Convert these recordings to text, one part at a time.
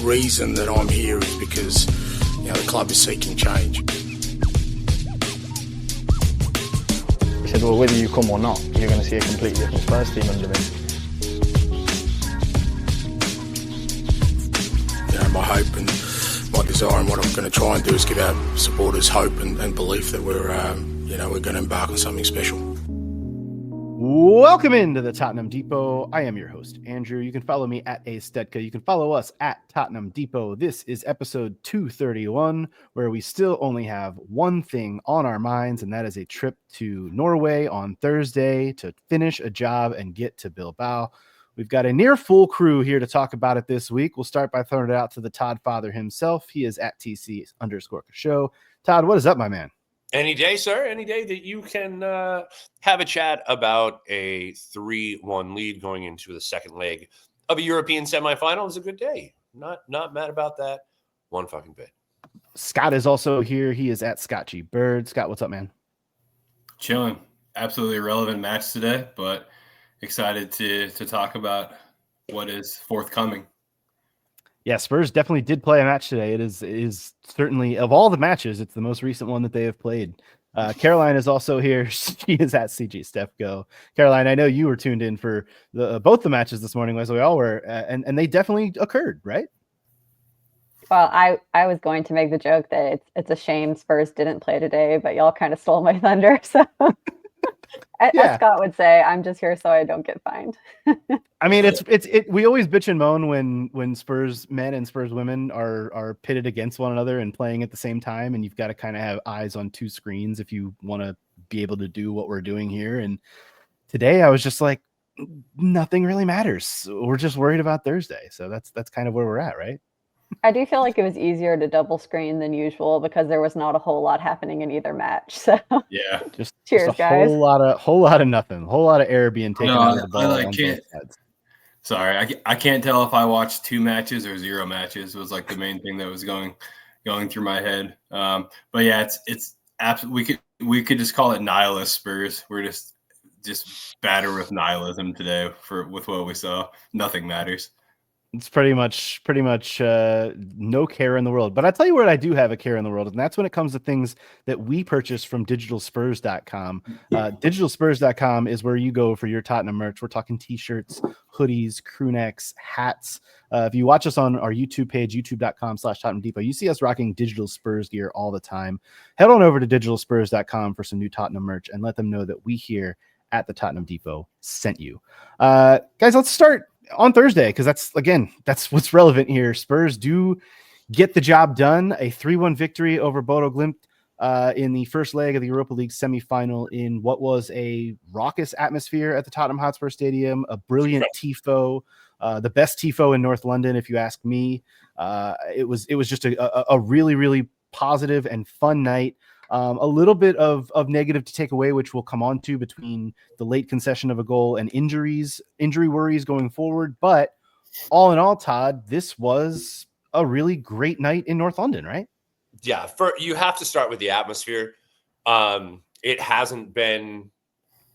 reason that I'm here is because, the club is seeking change. He said, well, whether you come or not, you're going to see a completely different Spurs team under me. My hope and my desire and what I'm going to try and do is give our supporters hope and belief that we're going to embark on something special. Welcome into the Tottenham Depot. I am your host, Andrew. You can follow me at @Stetka. You can follow us at Tottenham Depot. This is episode 231, where we still only have one thing on our minds, and that is a trip to Norway on Thursday to finish a job and get to Bilbao. We've got a near full crew here to talk about it this week. We'll start by throwing it out to the Todd father himself. He is at TC_show. Todd, what is up, my man? Any day, sir. Any day that you can have a chat about a 3-1 lead going into the second leg of a European semifinal is a good day. Not mad about that one fucking bit. Scott is also here. He is at Scott G. Bird. Scott, what's up, man? Chilling. Absolutely irrelevant match today, but excited to talk about what is forthcoming. Yeah, Spurs definitely did play a match today. It is certainly, of all the matches, it's the most recent one that they have played. Caroline is also here. She is at CG Steph Go. Caroline, I know you were tuned in for both the matches this morning, as we all were, and they definitely occurred, right? Well, I was going to make the joke that it's a shame Spurs didn't play today, but y'all kind of stole my thunder. So, as Scott would say, I'm just here so I don't get fined. I mean, it's we always bitch and moan when Spurs men and Spurs women are pitted against one another and playing at the same time, and you've got to kind of have eyes on two screens if you want to be able to do what we're doing here. And today, I was just like, nothing really matters. We're just worried about Thursday, so that's kind of where we're at, right? I do feel like it was easier to double screen than usual because there was not a whole lot happening in either match. So yeah, cheers, just a guys. Whole lot of nothing, whole lot of air being taken out of the ball. I can't. Sorry, I can't tell if I watched 2 matches or 0 matches. It was like the main thing that was going through my head. But yeah, it's absolutely. We could just call it nihilist Spurs. We're just battered with nihilism today with what we saw. Nothing matters. It's pretty much no care in the world. But I tell you what, I do have a care in the world, and that's when it comes to things that we purchase from digitalspurs.com. Digitalspurs.com is where you go for your Tottenham merch. We're talking t-shirts, hoodies, crew necks, hats. If you watch us on our YouTube page, youtube.com/Tottenham Depot, you see us rocking Digital Spurs gear all the time. Head on over to digitalspurs.com for some new Tottenham merch and let them know that we here at the Tottenham Depot sent you. Guys, let's start on Thursday, because that's what's relevant here. Spurs do get the job done. A 3-1 victory over Bodø Glimt in the first leg of the Europa League semifinal in what was a raucous atmosphere at the Tottenham Hotspur Stadium, a brilliant tifo, the best tifo in North London, if you ask me. It was just a really, really positive and fun night. A little bit of negative to take away, which we'll come on to between the late concession of a goal and injury worries going forward. But all in all, Todd, this was a really great night in North London, right? Yeah, you have to start with the atmosphere. It hasn't been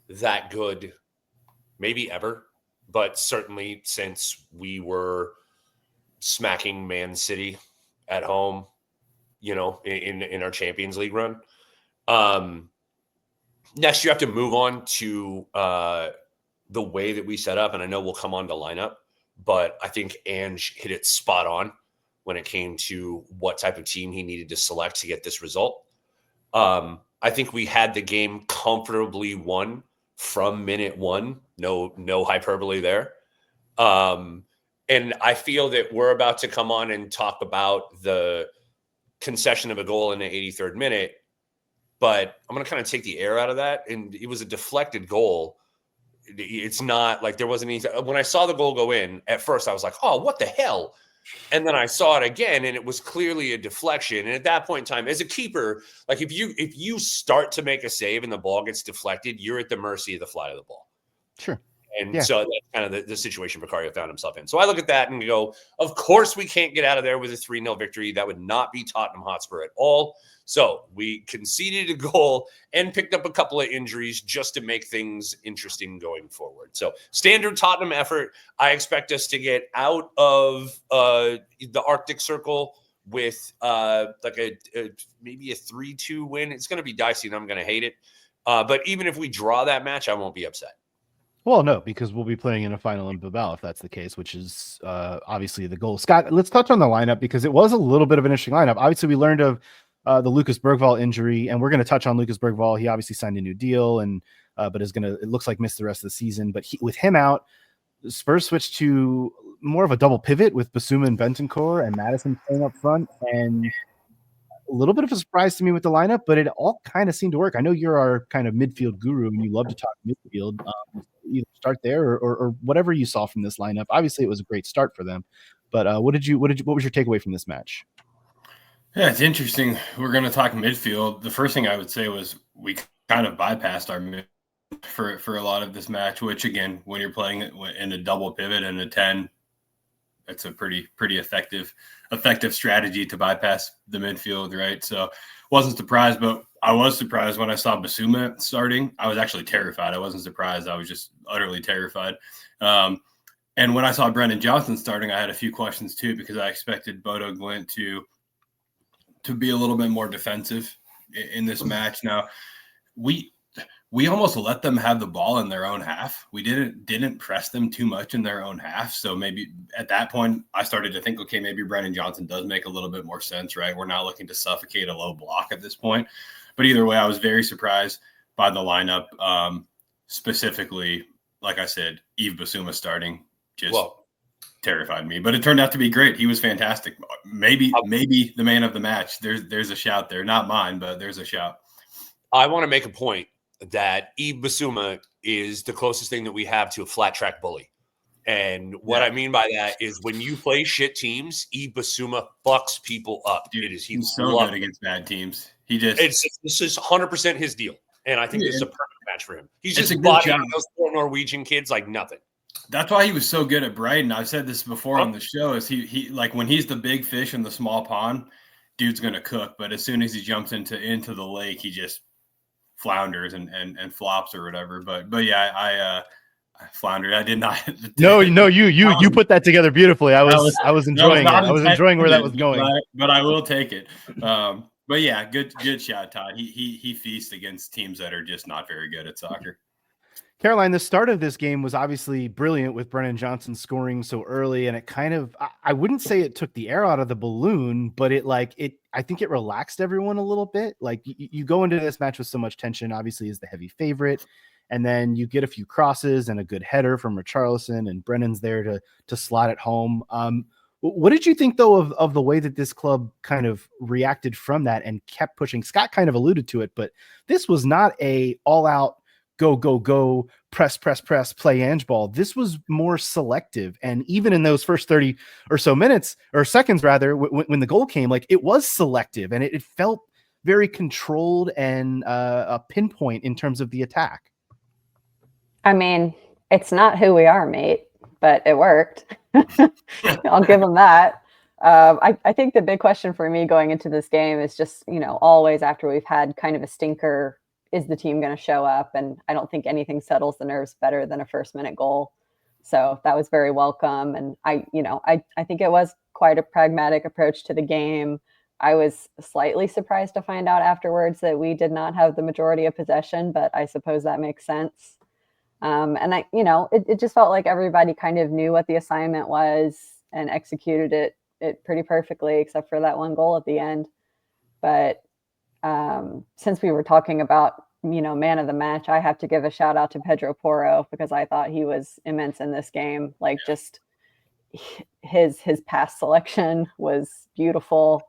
that good, maybe ever, but certainly since we were smacking Man City at home, in our Champions League run. Next, you have to move on to the way that we set up, and I know we'll come on to lineup, but I think Ange hit it spot on when it came to what type of team he needed to select to get this result. I think we had the game comfortably won from minute 1. No hyperbole there. And I feel that we're about to come on and talk about the concession of a goal in the 83rd minute, but I'm going to kind of take the air out of that. And it was a deflected goal. It's not like there wasn't anything. When I saw the goal go in, at first I was like, oh, what the hell? And then I saw it again, and it was clearly a deflection. And at that point in time, as a keeper, like if you start to make a save and the ball gets deflected, you're at the mercy of the flight of the ball. Sure. And so that's kind of the situation Vicario found himself in. So I look at that and go, of course we can't get out of there with a 3-0 victory. That would not be Tottenham Hotspur at all. So we conceded a goal and picked up a couple of injuries just to make things interesting going forward. So standard Tottenham effort. I expect us to get out of the Arctic Circle with maybe a 3-2 win. It's going to be dicey and I'm going to hate it. But even if we draw that match, I won't be upset. Well, no, because we'll be playing in a final in Bilbao if that's the case, which is obviously the goal. Scott, let's touch on the lineup because it was a little bit of an interesting lineup. Obviously, we learned of the Lucas Bergvall injury, and we're going to touch on Lucas Bergvall. He obviously signed a new deal, and but is going to, it looks like, miss the rest of the season. But with him out, Spurs switched to more of a double pivot with Basuma and Bentancur and Madison playing up front, and a little bit of a surprise to me with the lineup, but it all kind of seemed to work. I know you're our kind of midfield guru, and you love to talk midfield. Either start there or whatever you saw from this lineup. Obviously, it was a great start for them, but what was your takeaway from this match? Yeah, it's interesting. We're going to talk midfield. The first thing I would say was we kind of bypassed our mid for a lot of this match, which again, when you're playing in a double pivot and a 10, it's a pretty effective strategy to bypass the midfield, right? So wasn't surprised, but I was surprised when I saw Basuma starting. I was actually terrified. I wasn't surprised. I was just utterly terrified. And when I saw Brennan Johnson starting, I had a few questions too, because I expected Bodø Glimt to be a little bit more defensive in this match. Now, we almost let them have the ball in their own half. We didn't press them too much in their own half. So maybe at that point I started to think, okay, maybe Brennan Johnson does make a little bit more sense, right? We're not looking to suffocate a low block at this point. But either way, I was very surprised by the lineup. Specifically, like I said, Yves Basuma starting just terrified me. But it turned out to be great. He was fantastic. Maybe the man of the match. There's a shout there. Not mine, but there's a shout. I want to make a point that Yves Basuma is the closest thing that we have to a flat track bully. And what I mean by that is when you play shit teams, Yves Basuma fucks people up. Dude, he's so good against bad teams. This is 100% his deal. And I think this is a perfect match for him. He's just bodying those 4 Norwegian kids like nothing. That's why he was so good at Brighton. I've said this before on the show, is he like when he's the big fish in the small pond, dude's gonna cook. But as soon as he jumps into the lake, he just flounders and flops or whatever. But yeah, I floundered. I did not. No, you put that together beautifully. I was enjoying it. I was enjoying where that was going. But I will take it. But yeah, good shot, Todd. He feasts against teams that are just not very good at soccer. Caroline, the start of this game was obviously brilliant with Brennan Johnson scoring so early, and it kind of, I wouldn't say it took the air out of the balloon, but I think it relaxed everyone a little bit. Like you go into this match with so much tension, obviously as the heavy favorite, and then you get a few crosses and a good header from Richarlison, and Brennan's there to slot it home. What did you think though of the way that this club kind of reacted from that and kept pushing? Scott kind of alluded to it, but this was not a all out go, press, play Ange ball. This was more selective. And even in those first 30 or so minutes or seconds, rather, when the goal came, like it was selective and it felt very controlled and a pinpoint in terms of the attack. I mean, it's not who we are, mate, but it worked. I'll give them that. I think the big question for me going into this game is just, always after we've had kind of a stinker, is the team going to show up? And I don't think anything settles the nerves better than a first-minute goal. So that was very welcome. And I think it was quite a pragmatic approach to the game. I was slightly surprised to find out afterwards that we did not have the majority of possession, but I suppose that makes sense. And it just felt like everybody kind of knew what the assignment was and executed it pretty perfectly, except for that one goal at the end. But since we were talking about, man of the match, I have to give a shout out to Pedro Porro because I thought he was immense in this game. Like just his pass selection was beautiful.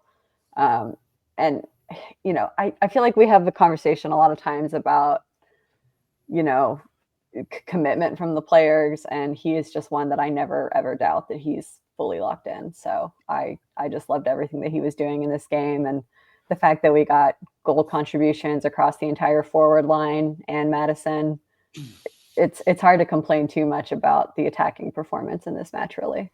And, I feel like we have the conversation a lot of times about, commitment from the players. And he is just one that I never, ever doubt that he's fully locked in. So I just loved everything that he was doing in this game. And the fact that we got goal contributions across the entire forward line and Madison, it's hard to complain too much about the attacking performance in this match, really.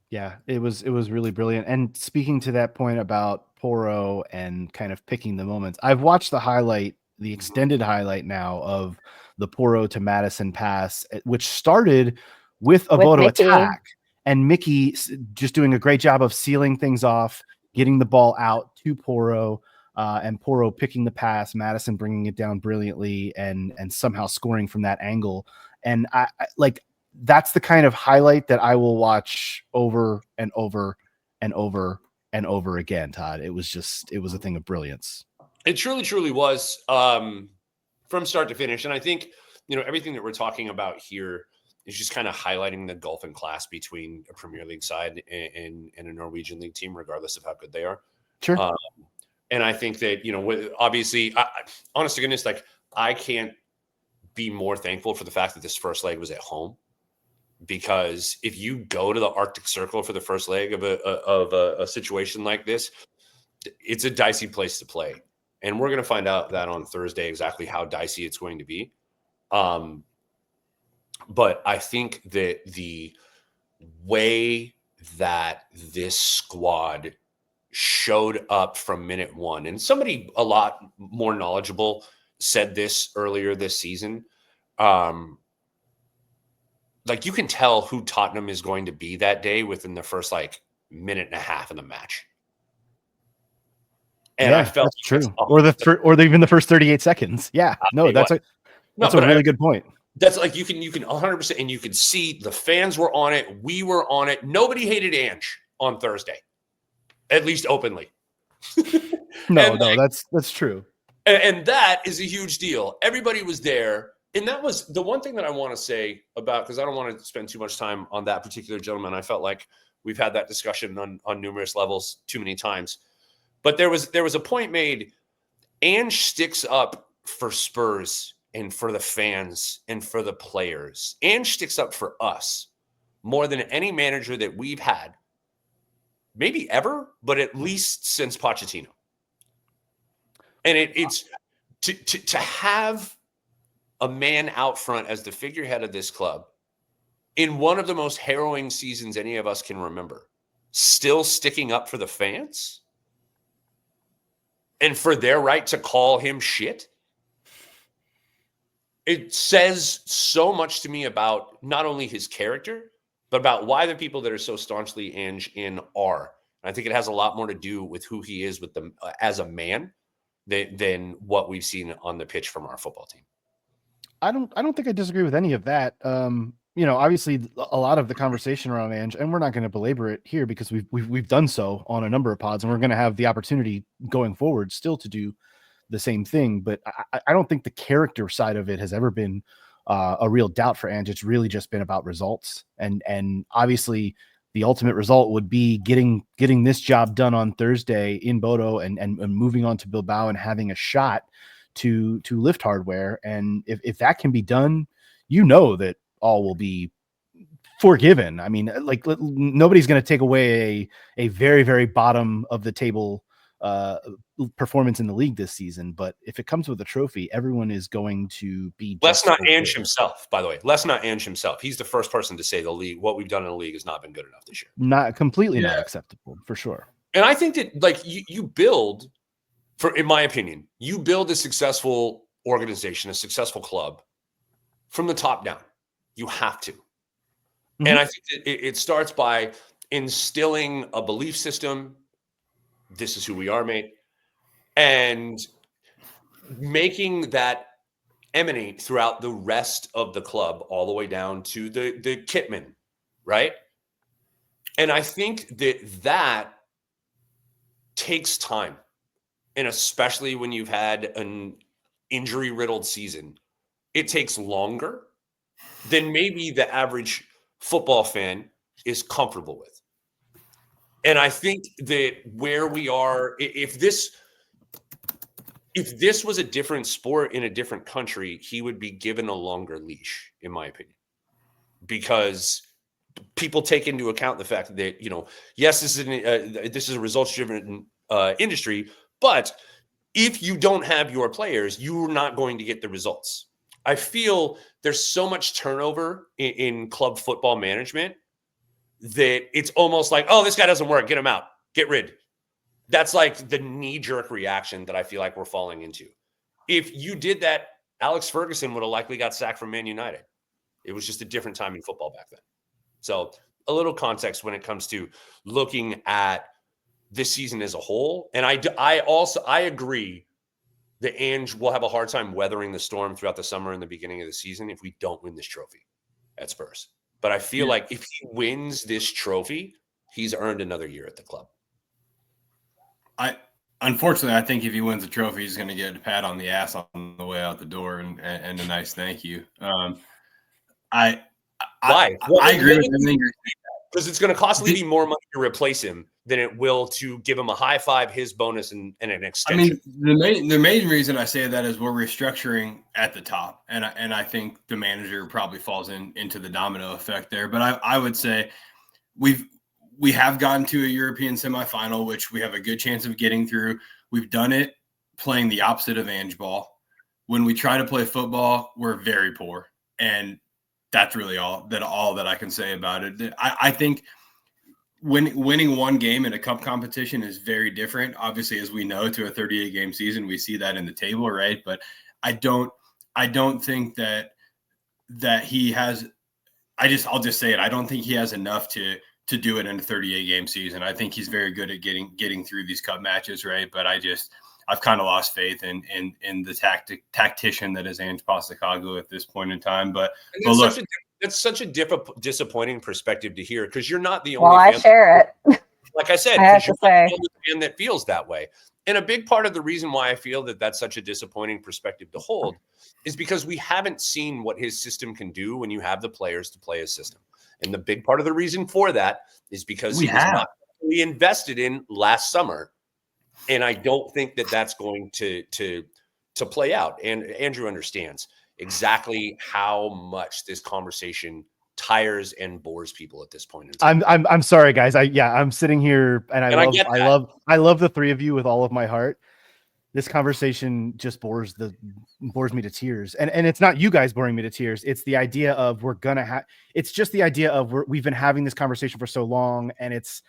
Yeah, it was really brilliant. And speaking to that point about Porro and kind of picking the moments, I've watched the extended highlight now of the Porro to Madison pass, which started with a Bodø attack, and Mickey just doing a great job of sealing things off, getting the ball out to Porro, and Porro picking the pass, Madison bringing it down brilliantly, and somehow scoring from that angle. And I like, that's the kind of highlight that I will watch over and over and over and over again, Todd. It was a thing of brilliance. It truly was, from start to finish. And I think, everything that we're talking about here is just kind of highlighting the gulf in class between a Premier League side and a Norwegian league team, regardless of how good they are. Sure. And I think that, obviously, honest to goodness, like, I can't be more thankful for the fact that this first leg was at home. Because if you go to the Arctic Circle for the first leg of a situation like this, it's a dicey place to play. And we're going to find out that on Thursday exactly how dicey it's going to be. But I think that the way that this squad showed up from minute one, and somebody a lot more knowledgeable said this earlier this season, like, you can tell who Tottenham is going to be that day within the first minute and a half of the match. And yeah, I felt that's true. Or even the first 38 seconds. Yeah. No, that's a really good point. That's like, you can 100%, and you can see the fans were on it. We were on it. Nobody hated Ange on Thursday, at least openly. No, that's true. And that is a huge deal. Everybody was there. And that was the one thing that I want to say about, because I don't want to spend too much time on that particular gentleman. I felt like we've had that discussion on numerous levels too many times. But there was a point made. Ange sticks up for Spurs and for the fans and for the players. Ange sticks up for us more than any manager that we've had, maybe ever, but at least since Pochettino. And it's to have a man out front as the figurehead of this club in one of the most harrowing seasons any of us can remember, still sticking up for the fans and for their right to call him shit. It says so much to me about not only his character, but about why the people that are so staunchly Ange in are. And I think it has a lot more to do with who he is with them as a man than what we've seen on the pitch from our football team. I don't think I disagree with any of that. Obviously a lot of the conversation around Ange, and we're not going to belabor it here because we've done so on a number of pods, and we're going to have the opportunity going forward still to do the same thing. But I don't think the character side of it has ever been a real doubt for Ange. It's really just been about results, and obviously the ultimate result would be getting this job done on Thursday in Bodø and moving on to Bilbao and having a shot to lift hardware. And if that can be done, that all will be forgiven. I mean, like, nobody's going to take away a very, very bottom of the table performance in the league this season. But if it comes with a trophy, everyone is going to be. Let's not Ange himself, by the way. Let's not Ange himself. He's the first person to say the league, what we've done in the league has not been good enough this year. Not completely not acceptable, for sure. And I think that you build, in my opinion, you build a successful organization, a successful club from the top down. You have to. Mm-hmm. And I think that it starts by instilling a belief system. This is who we are, mate. And making that emanate throughout the rest of the club, all the way down to the kitman, right? And I think that takes time. And especially when you've had an injury-riddled season, it takes longer than maybe the average football fan is comfortable with. And I think that where we are, if this was a different sport in a different country, he would be given a longer leash, in my opinion, because people take into account the fact that, yes, this is a results-driven industry, but if you don't have your players, you're not going to get the results. I feel there's so much turnover in club football management that it's almost like, oh, this guy doesn't work. Get him out. Get rid. That's like the knee-jerk reaction that I feel like we're falling into. If you did that, Alex Ferguson would have likely got sacked from Man United. It was just a different time in football back then. So a little context when it comes to looking at this season as a whole. And I agree that Ange will have a hard time weathering the storm throughout the summer and the beginning of the season if we don't win this trophy at Spurs. But I feel like if he wins this trophy, he's earned another year at the club. Unfortunately, I think if he wins the trophy, he's going to get a pat on the ass on the way out the door and a nice thank you. Why? I agree with everything you're saying. Because it's going to cost Levy more money to replace him than it will to give him a high five, his bonus, and an extension. I mean, the main reason I say that is we're restructuring at the top, and I think the manager probably falls into the domino effect there. But I would say we have gotten to a European semifinal, which we have a good chance of getting through. We've done it playing the opposite of Ange ball. When we try to play football, we're very poor, and that's really all that I can say about it. I think winning one game in a cup competition is very different. Obviously, as we know, to a 38-game season, we see that in the table, right? But I don't think that he has. I'll just say it. I don't think he has enough to do it in a 38-game season. I think he's very good at getting through these cup matches, right? But I've kind of lost faith in the tactician that is Ange Postecoglou at this point in time. But look, that's such a disappointing perspective to hear, because you're not the only. Well, I share it. Like I said, I have to say, you're not the only fan that feels that way. And a big part of the reason why I feel that that's such a disappointing perspective to hold is because we haven't seen what his system can do when you have the players to play his system. And the big part of the reason for that is because he was not really invested in last summer. And I don't think that that's going to play out. And Andrew understands exactly how much this conversation tires and bores people at this point in time. I'm sorry, guys. I'm sitting here and I love the three of you with all of my heart. This conversation just bores me to tears. And it's not you guys boring me to tears. It's the idea of we've been having this conversation for so long, and it's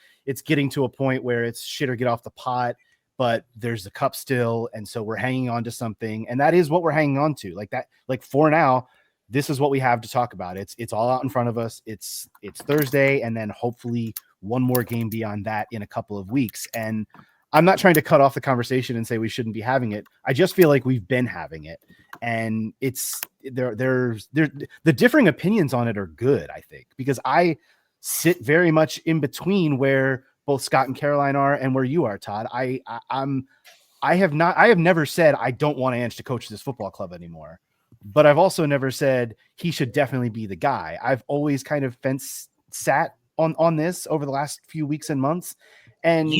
getting to a point where it's shit or get off the pot, but there's the cup still. And so we're hanging on to something, and that is what we're hanging on to. Like for now, this is what we have to talk about. It's all out in front of us. It's Thursday, and then hopefully one more game beyond that in a couple of weeks. And I'm not trying to cut off the conversation and say we shouldn't be having it. I just feel like we've been having it, and it's there's the differing opinions on it are good, I think, because I sit very much in between where both Scott and Caroline are and where you are, Todd. I have never said I don't want Ange to coach this football club anymore, but I've also never said he should definitely be the guy. I've always kind of sat on this over the last few weeks and months. And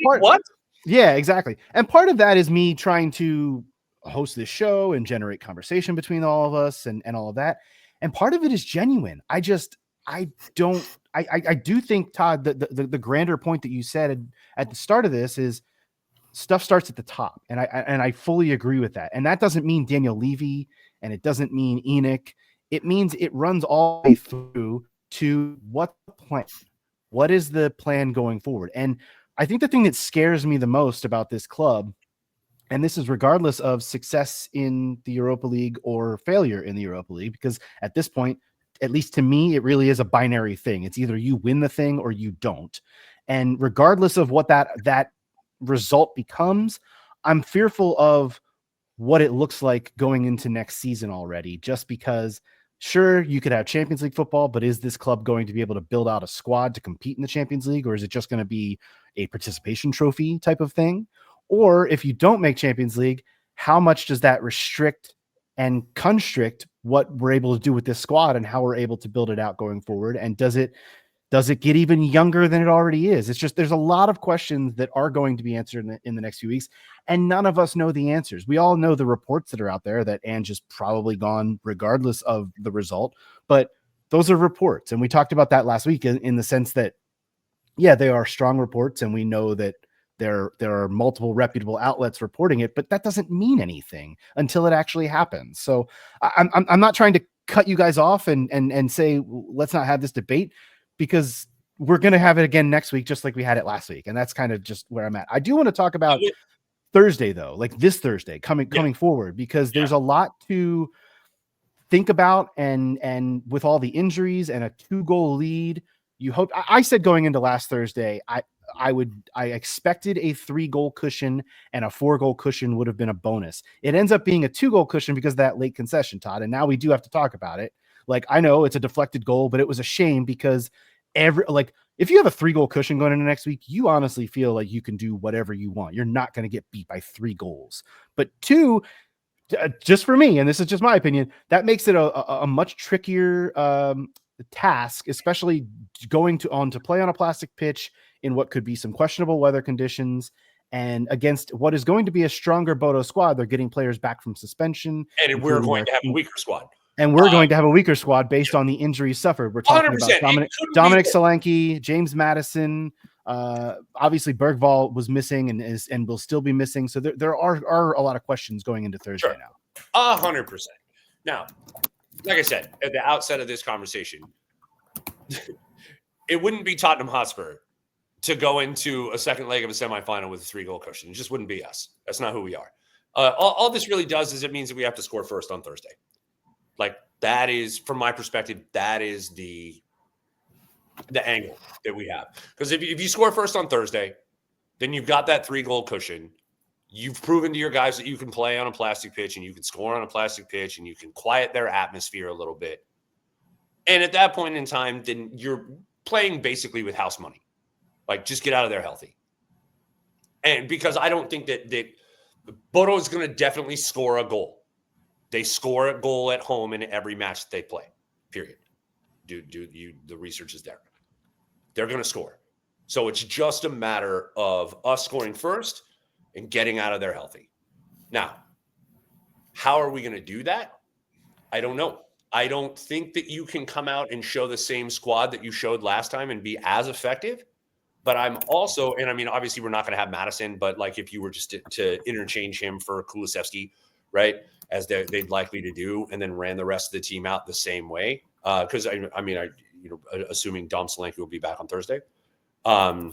what? Yeah, exactly. And part of that is me trying to host this show and generate conversation between all of us and all of that. And part of it is genuine. I do think, Todd, the grander point that you said at the start of this is stuff starts at the top. And I fully agree with that. And that doesn't mean Daniel Levy, and it doesn't mean Enoch. It means it runs all the way through to what the plan. What is the plan going forward? And I think the thing that scares me the most about this club, and this is regardless of success in the Europa League or failure in the Europa League, because at this point, at least to me, it really is a binary thing. It's either you win the thing or you don't. And regardless of what that result becomes, I'm fearful of what it looks like going into next season already, just because sure, you could have Champions League football, but is this club going to be able to build out a squad to compete in the Champions League, or is it just going to be a participation trophy type of thing? Or if you don't make Champions League, how much does that restrict and constrict what we're able to do with this squad and how we're able to build it out going forward? And does it get even younger than it already is? It's just, there's a lot of questions that are going to be answered in the next few weeks, and none of us know the answers. We all know the reports that are out there that Ange is probably gone regardless of the result, but those are reports. And we talked about that last week in the sense that, yeah, they are strong reports, and we know that There are multiple reputable outlets reporting it, but that doesn't mean anything until it actually happens. So I'm not trying to cut you guys off and say let's not have this debate, because we're going to have it again next week, just like we had it last week. And that's kind of just where I'm at. I do want to talk about Thursday, though, like this Thursday coming forward, because there's a lot to think about. And with all the injuries and a 2-goal lead, you hope. I said going into last Thursday, I expected a 3-goal cushion, and a 4-goal cushion would have been a bonus. It ends up being a 2-goal cushion because of that late concession, Todd. And now we do have to talk about it. Like, I know it's a deflected goal, but it was a shame because if you have a 3-goal cushion going into next week, you honestly feel like you can do whatever you want. You're not going to get beat by 3 goals. But 2, just for me, and this is just my opinion, that makes it a much trickier task, especially going to play on a plastic pitch in what could be some questionable weather conditions, and against what is going to be a stronger Bodø squad. They're getting players back from suspension. And we're going to have a weaker squad. And we're going to have a weaker squad based on the injuries suffered. We're talking about Dominic Solanke, James Madison. Obviously, Bergvall was missing and will still be missing. So there are a lot of questions going into Thursday now. 100%. Now, like I said at the outset of this conversation, it wouldn't be Tottenham Hotspur to go into a second leg of a semifinal with a 3-goal cushion. It just wouldn't be us. That's not who we are. All this really does is it means that we have to score first on Thursday. Like, that is, from my perspective, that is the angle that we have. Because if you score first on Thursday, then you've got that 3-goal cushion. You've proven to your guys that you can play on a plastic pitch, and you can score on a plastic pitch, and you can quiet their atmosphere a little bit. And at that point in time, then you're playing basically with house money. Like, just get out of there healthy. And because I don't think that Bodø is going to definitely score a goal. They score a goal at home in every match that they play, period. The research is there. They're going to score. So it's just a matter of us scoring first and getting out of there healthy. Now, how are we going to do that? I don't know. I don't think that you can come out and show the same squad that you showed last time and be as effective. But I'm also, and I mean, obviously we're not going to have Madison, but like if you were just to interchange him for Kulusevski, right, as they'd likely to do, and then ran the rest of the team out the same way. Because assuming Dom Solanke will be back on Thursday. I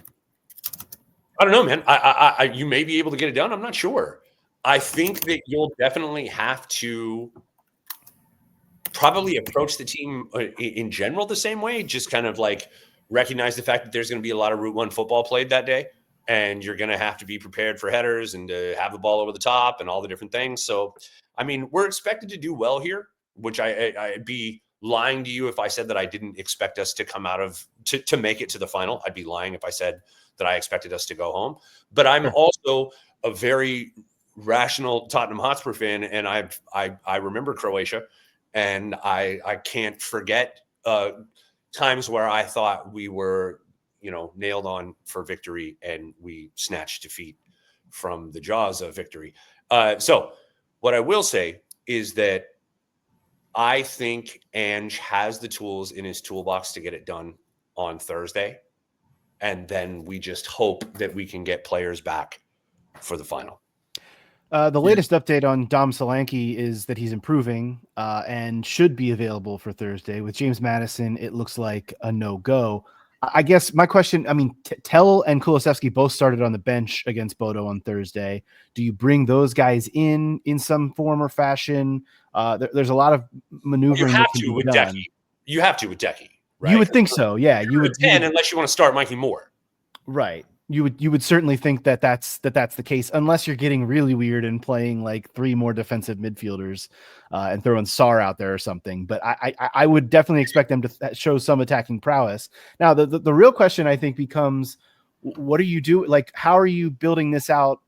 don't know, man. You may be able to get it done. I'm not sure. I think that you'll definitely have to probably approach the team in general the same way. Just kind of like recognize the fact that there's going to be a lot of Route 1 football played that day. And you're going to have to be prepared for headers and to have the ball over the top and all the different things. So, I mean, we're expected to do well here, which I'd be lying to you if I said that I didn't expect us to come out of to make it to the final. I'd be lying if I said that I expected us to go home. But I'm also a very rational Tottenham Hotspur fan, and I remember Croatia, and I can't forget times where I thought we were, nailed on for victory, and we snatched defeat from the jaws of victory. So what I will say is that I think Ange has the tools in his toolbox to get it done on Thursday. And then we just hope that we can get players back for the final. The latest update on Dom Solanke is that he's improving and should be available for Thursday. With James Madison, it looks like a no-go. I guess my question, Tell and Kulusevski both started on the bench against Bodø on Thursday. Do you bring those guys in some form or fashion? There's a lot of maneuvering. You have to with Decky. You have to with Decky, right? You would think so, yeah. You would, unless you want to start Mikey Moore. Right. You would certainly think that that's the case, unless you're getting really weird and playing like 3 more defensive midfielders and throwing Sarr out there or something. But I would definitely expect them to show some attacking prowess. Now, the real question I think becomes, what do you do? Like, how are you building this out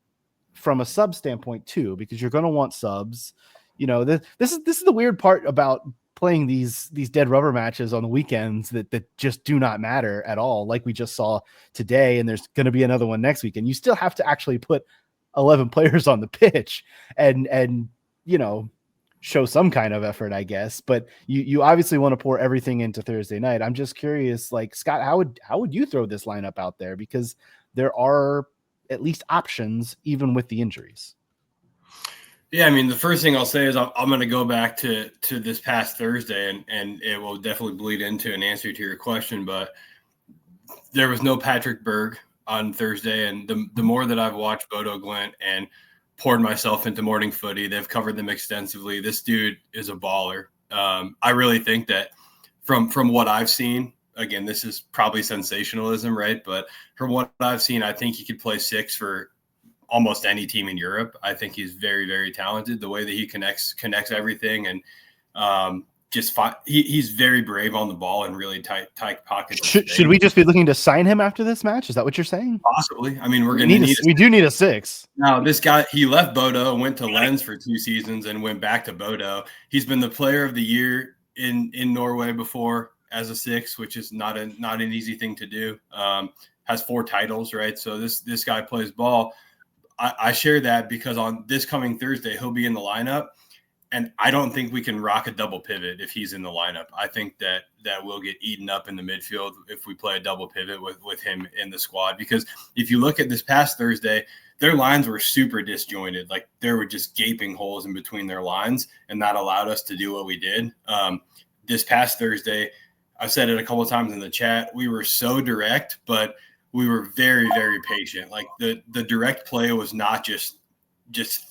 from a sub standpoint too? Because you're going to want subs. This is the weird part about playing these dead rubber matches on the weekends that just do not matter at all, like we just saw today, and there's going to be another one next week, and you still have to actually put 11 players on the pitch and show some kind of effort, I guess. But you obviously want to pour everything into Thursday night. I'm just curious, like, Scott, how would you throw this lineup out there? Because there are at least options, even with the injuries. Yeah, I mean, the first thing I'll say is I'm going to go back to this past Thursday, and it will definitely bleed into an answer to your question, but there was no Patrick Berg on Thursday, and the more that I've watched Bodø Glimt and poured myself into morning footy, they've covered them extensively. This dude is a baller. I really think that from what I've seen, again, this is probably sensationalism, right? But from what I've seen, I think he could play 6 for almost any team in Europe. I think he's very, very talented. The way that he connects everything, and he's very brave on the ball and really tight pockets. Should we just be looking to sign him after this match? Is that what you're saying? Possibly. I mean, we do need a 6. Now, this guy, he left Bodø, went to Lens for 2 seasons, and went back to Bodø. He's been the player of the year in Norway before as a 6, which is not an easy thing to do. Has 4 titles, right? So this guy plays ball. I share that because on this coming Thursday, he'll be in the lineup. And I don't think we can rock a double pivot if he's in the lineup. I think that we'll get eaten up in the midfield if we play a double pivot with him in the squad. Because if you look at this past Thursday, their lines were super disjointed. Like, there were just gaping holes in between their lines, and that allowed us to do what we did. This past Thursday, I've said it a couple of times in the chat, we were so direct, but we were very, very patient. Like, the direct play was not just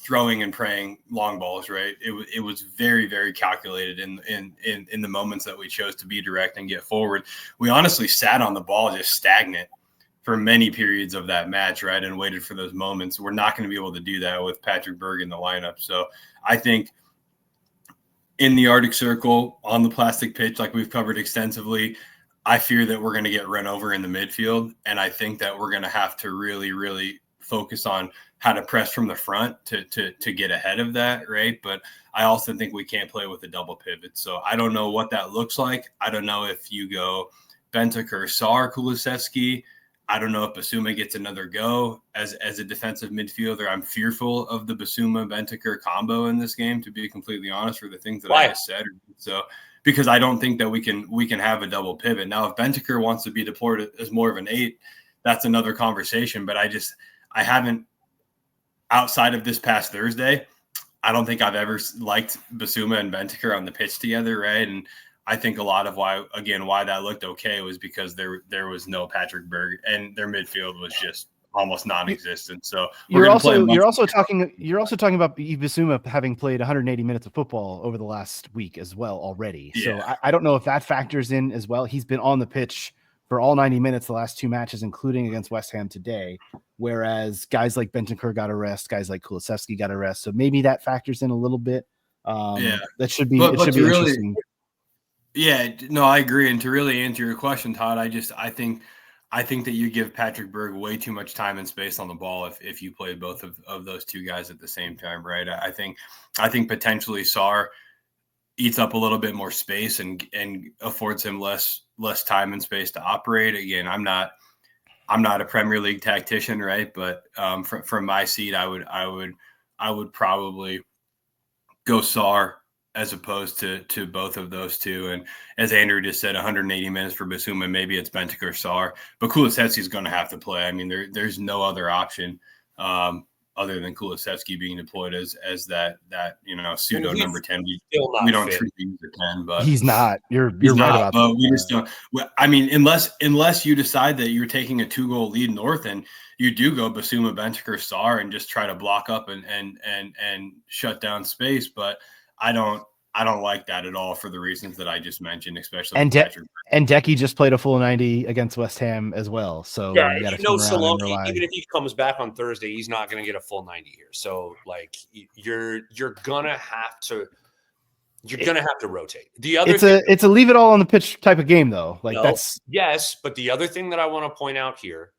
throwing and praying long balls, right? It was very, very calculated in the moments that we chose to be direct and get forward. We honestly sat on the ball just stagnant for many periods of that match, right? And waited for those moments. We're not going to be able to do that with Patrick Berg in the lineup. So I think in the Arctic Circle, on the plastic pitch, like we've covered extensively, I fear that we're going to get run over in the midfield. And I think that we're going to have to really, really focus on how to press from the front to get ahead of that, right? But I also think we can't play with a double pivot. So I don't know what that looks like. I don't know if you go Bentancur, Sarr, Kulusevski. I don't know if Bissouma gets another go as a defensive midfielder. I'm fearful of the Bissouma-Bentancur combo in this game, to be completely honest, for the things that I just said. So because I don't think that we can have a double pivot. Now, if Bentancur wants to be deployed as more of an 8, that's another conversation. But I haven't, outside of this past Thursday, I don't think I've ever liked Bissouma and Bentancur on the pitch together, right? And I think a lot of why that looked okay was because there was no Patrick Berg, and their midfield was just almost non-existent. So you're also talking about Bissouma having played 180 minutes of football over the last week as well already. Yeah. So I don't know if that factors in as well. He's been on the pitch for all 90 minutes the last 2 matches, including against West Ham today, whereas guys like Bentancur got a rest, guys like Kulusevski got a rest. So maybe that factors in a little bit. That should be interesting. Yeah, no, I agree. And to really answer your question, Todd, I think that you give Patrick Berg way too much time and space on the ball if you play both of those 2 guys at the same time, right? I think potentially Sarr eats up a little bit more space and affords him less time and space to operate. Again, I'm not a Premier League tactician, right? But from my seat, I would probably go Sarr as opposed to both of those 2. And as Andrew just said, 180 minutes for Bissouma, maybe it's Bentancur, Sarr, but Kulusevski is going to have to play. I mean, there's no other option other than Kulusevski being deployed as that pseudo number 10. We don't treat him as a 10, but he's not. You're right about that. We just don't. I mean, unless you decide that you're taking a 2-goal lead north and you do go Bissouma, Bentancur, Sarr and just try to block up and shut down space, but I don't like that at all for the reasons that I just mentioned, especially. And Decky just played a full 90 against West Ham as well. So yeah, Solanke, even if he comes back on Thursday, he's not going to get a full 90 here. So like you're gonna have to rotate. The other it's a leave it all on the pitch type of game though. Yes, but the other thing that I want to point out here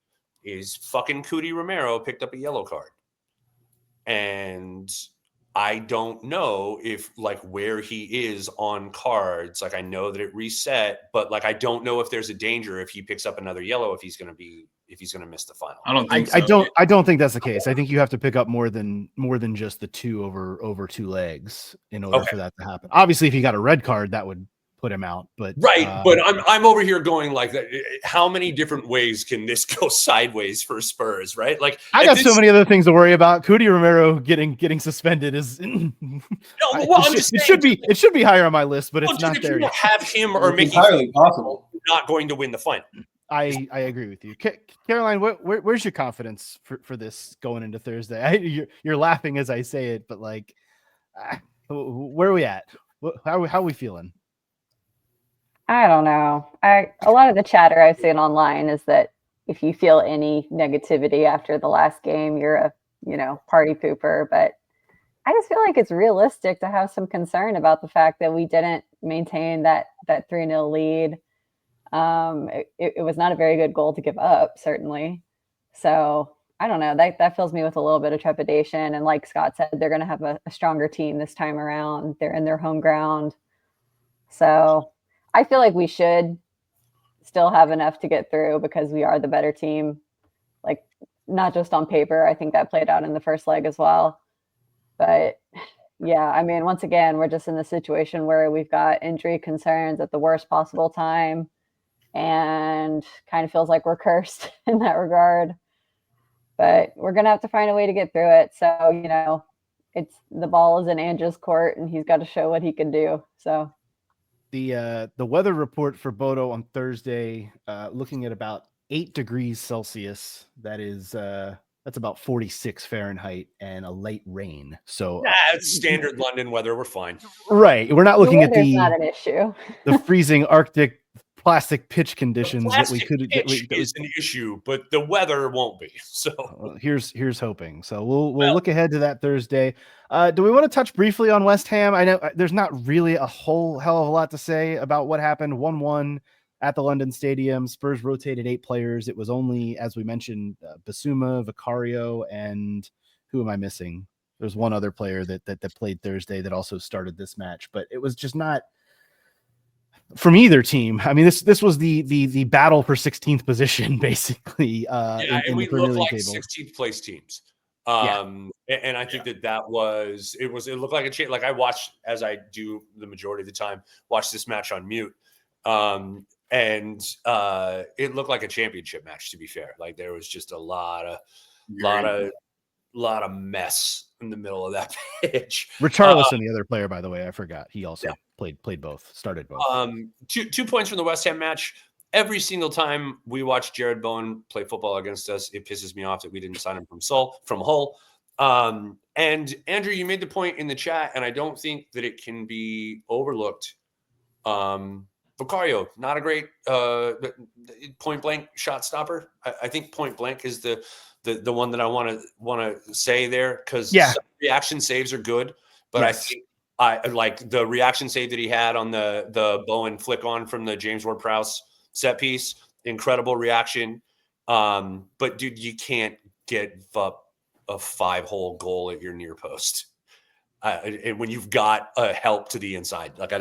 is fucking Cudi Romero picked up a yellow card, and I don't know if where he is on cards. Like, I know that it reset, but I don't know if there's a danger if he picks up another yellow, if he's going to miss the final. I don't think I don't think that's the case. I think you have to pick up more than just the 2 over 2 legs in order for that to happen. Obviously, if he got a red card, that would put him out. But but I'm over here going like, how many different ways can this go sideways for Spurs, right? Like, I got so many other things to worry about. Cody Romero getting suspended is it should be higher on my list, but it's not there yet. Have him or it's entirely possible not going to win the final. I agree with you, Caroline. Where's your confidence for this going into Thursday? You're laughing as I say it, but like, where are we at? How are we feeling? I don't know. A lot of the chatter I've seen online is that if you feel any negativity after the last game, you're a party pooper. But I just feel like it's realistic to have some concern about the fact that we didn't maintain that 3-0 lead. It was not a very good goal to give up, certainly. So I don't know. That fills me with a little bit of trepidation. And like Scott said, they're going to have a stronger team this time around. They're in their home ground. So I feel like we should still have enough to get through because we are the better team. Like, not just on paper. I think that played out in the first leg as well. But yeah, I mean, once again, we're just in the situation where we've got injury concerns at the worst possible time. And kind of feels like we're cursed in that regard. But we're going to have to find a way to get through it. So, it's the ball is in Andrew's court and he's got to show what he can do. So the weather report for Bodø on Thursday, looking at about 8 degrees Celsius. That's about 46 Fahrenheit and a late rain. So it's standard London weather. We're fine. Right. We're not looking at not an issue. The freezing Arctic plastic pitch conditions that we could is an issue, but the weather won't be. So here's hoping. So we'll look ahead to that Thursday. Do we want to touch briefly on West Ham? I know there's not really a whole hell of a lot to say about what happened. 1-1 at the London Stadium. Spurs rotated 8 players. It was only, as we mentioned, Basuma, Vicario, and who am I missing? There's one other player that played Thursday that also started this match, but it was just not from either team. I mean, this was the battle for 16th position, basically. And we look like 16th place teams. And I think that was it looked like a change. Like I watched, as I do the majority of the time, watch this match on mute. And it looked like a championship match, to be fair. Like there was just a lot of mess in the middle of that pitch. Richarlison, the other player, by the way, I forgot. He also played both, started both. 2 points from the West Ham match. Every single time we watch Jared Bowen play football against us, it pisses me off that we didn't sign him from Hull. And Andrew, you made the point in the chat, and I don't think that it can be overlooked. Vicario, not a great point blank shot stopper. I think point blank is the one that I want to say there, because reaction saves are good, but yes. I think I like the reaction save that he had on the Bowen flick on from the James Ward-Prowse set piece. Incredible reaction. But dude, you can't give up a 5-hole goal at your near post. And when you've got a help to the inside, like you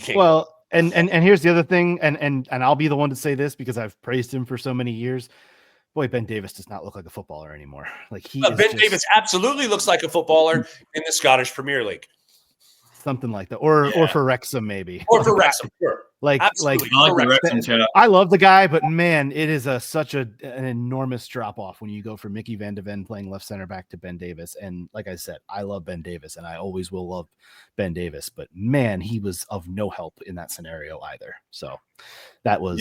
can't. Well, and here's the other thing, and I'll be the one to say this because I've praised him for so many years. Boy, Ben Davis does not look like a footballer anymore. Like Davis absolutely looks like a footballer in the Scottish Premier League. Something like that, or for Wrexham maybe, or for Wrexham. Sure. I love the guy, but man, it is such an enormous drop off when you go from Mickey Van de Ven playing left center back to Ben Davis. And like I said, I love Ben Davis, and I always will love Ben Davis. But man, he was of no help in that scenario either. So that was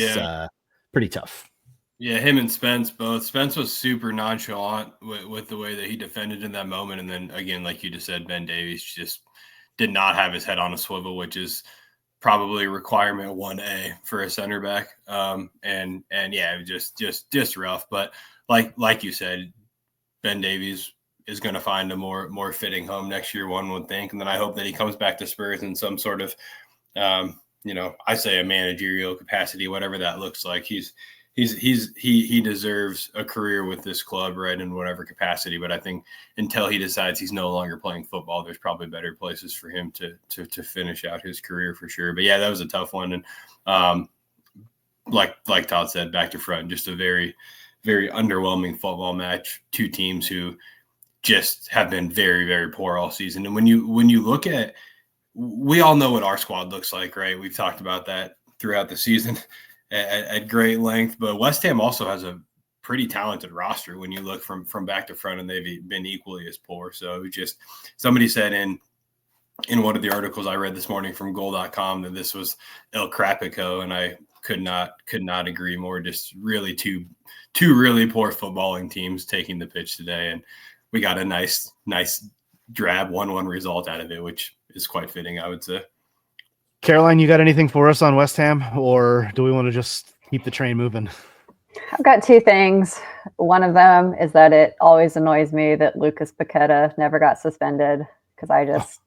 pretty tough. Yeah, him and Spence both. Spence was super nonchalant with the way that he defended in that moment. And then again, like you just said, Ben Davies just did not have his head on a swivel, which is probably requirement 1A for a center back. And yeah, just rough. But like you said, Ben Davies is going to find a more fitting home next year, one would think. And then I hope that he comes back to Spurs in some sort of, I say a managerial capacity, whatever that looks like. He deserves a career with this club, right, in whatever capacity. But I think until he decides he's no longer playing football, there's probably better places for him to finish out his career for sure. But yeah, that was a tough one. And like Todd said, back to front, just a very, very underwhelming football match. 2 teams who just have been very, very poor all season. And when you look at we all know what our squad looks like, right? We've talked about that throughout the season at great length. But West Ham also has a pretty talented roster when you look from back to front, and they've been equally as poor. So just somebody said in one of the articles I read this morning from goal.com that this was El Crapico, and I could not agree more. Just really two really poor footballing teams taking the pitch today, and we got a nice drab 1-1 result out of it, which is quite fitting, I would say. Caroline, you got anything for us on West Ham, or do we want to just keep the train moving? I've got two things. One of them is that it always annoys me that Lucas Paqueta never got suspended, because I just